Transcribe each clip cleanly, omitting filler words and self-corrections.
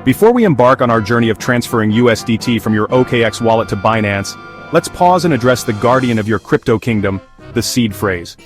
Before we embark on our journey of transferring USDT from your OKX wallet to Binance, let's pause and address the guardian of your crypto kingdom, the seed phrase.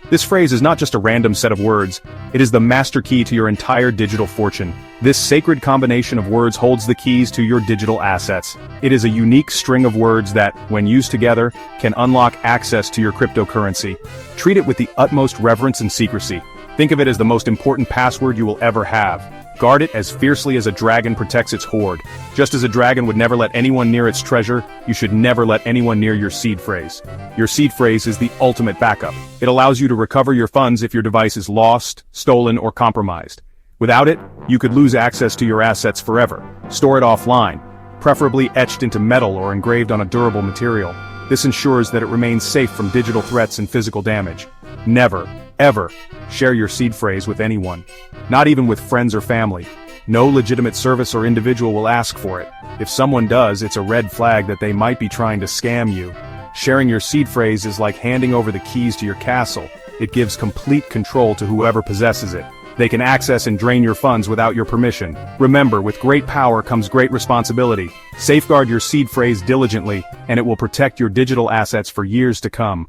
This phrase is not just a random set of words, it is the master key to your entire digital fortune. This sacred combination of words holds the keys to your digital assets. It is a unique string of words that, when used together, can unlock access to your cryptocurrency. Treat it with the utmost reverence and secrecy. Think of it as the most important password you will ever have. Guard it as fiercely as a dragon protects its hoard. Just as a dragon would never let anyone near its treasure, you should never let anyone near your seed phrase. Your seed phrase is the ultimate backup. It allows you to recover your funds if your device is lost, stolen, or compromised. Without it, you could lose access to your assets forever. Store it offline, preferably etched into metal or engraved on a durable material. This ensures that it remains safe from digital threats and physical damage. Never, ever, share your seed phrase with anyone. Not even with friends or family. No legitimate service or individual will ask for it. If someone does, it's a red flag that they might be trying to scam you. Sharing your seed phrase is like handing over the keys to your castle. It gives complete control to whoever possesses it. They can access and drain your funds without your permission. Remember, with great power comes great responsibility. Safeguard your seed phrase diligently, and it will protect your digital assets for years to come.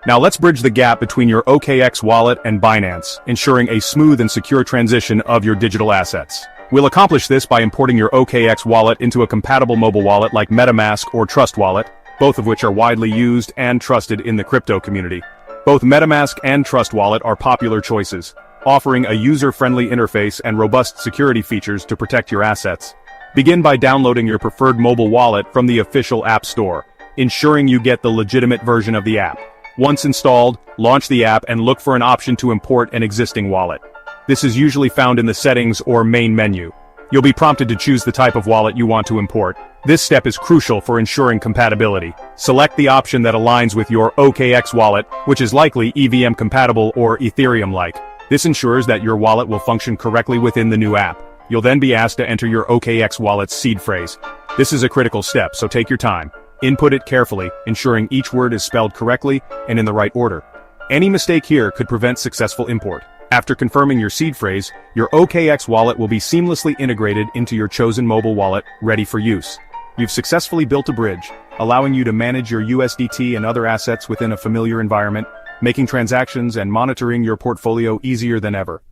Now let's bridge the gap between your OKX wallet and Binance, ensuring a smooth and secure transition of your digital assets. We'll accomplish this by importing your OKX wallet into a compatible mobile wallet like MetaMask or Trust Wallet, both of which are widely used and trusted in the crypto community. Both MetaMask and Trust Wallet are popular choices, offering a user-friendly interface and robust security features to protect your assets. Begin by downloading your preferred mobile wallet from the official App Store, ensuring you get the legitimate version of the app. Once installed, launch the app and look for an option to import an existing wallet. This is usually found in the settings or main menu. You'll be prompted to choose the type of wallet you want to import. This step is crucial for ensuring compatibility. Select the option that aligns with your OKX wallet, which is likely EVM compatible or Ethereum-like. This ensures that your wallet will function correctly within the new app. You'll then be asked to enter your OKX wallet's seed phrase. This is a critical step, so take your time. Input it carefully, ensuring each word is spelled correctly and in the right order. Any mistake here could prevent successful import. After confirming your seed phrase, your OKX wallet will be seamlessly integrated into your chosen mobile wallet, ready for use. You've successfully built a bridge, allowing you to manage your USDT and other assets within a familiar environment, making transactions and monitoring your portfolio easier than ever.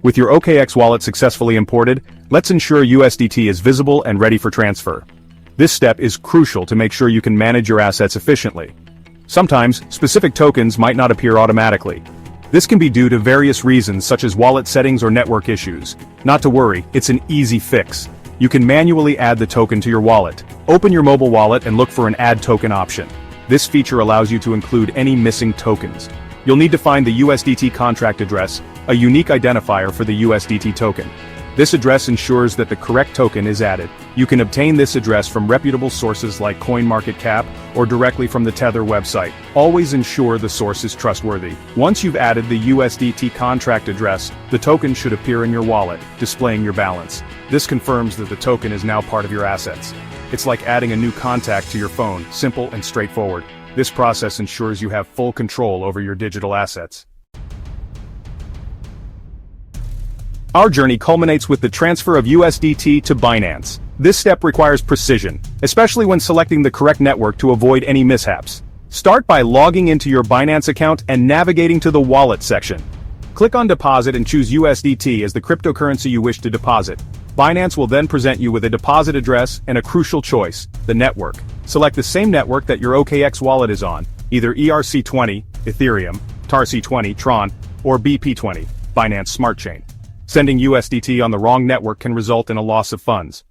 With your OKX wallet successfully imported, let's ensure USDT is visible and ready for transfer. This step is crucial to make sure you can manage your assets efficiently. Sometimes, specific tokens might not appear automatically. This can be due to various reasons such as wallet settings or network issues. Not to worry, it's an easy fix. You can manually add the token to your wallet. Open your mobile wallet and look for an Add Token option. This feature allows you to include any missing tokens. You'll need to find the USDT contract address, a unique identifier for the USDT token. This address ensures that the correct token is added. You can obtain this address from reputable sources like CoinMarketCap or directly from the Tether website. Always ensure the source is trustworthy. Once you've added the USDT contract address, the token should appear in your wallet, displaying your balance. This confirms that the token is now part of your assets. It's like adding a new contact to your phone, simple and straightforward. This process ensures you have full control over your digital assets. Our journey culminates with the transfer of USDT to Binance. This step requires precision, especially when selecting the correct network to avoid any mishaps. Start by logging into your Binance account and navigating to the Wallet section. Click on Deposit and choose USDT as the cryptocurrency you wish to deposit. Binance will then present you with a deposit address and a crucial choice, the network. Select the same network that your OKX wallet is on, either ERC20, Ethereum, TARC20, Tron, or BP20, Binance Smart Chain. Sending USDT on the wrong network can result in a loss of funds.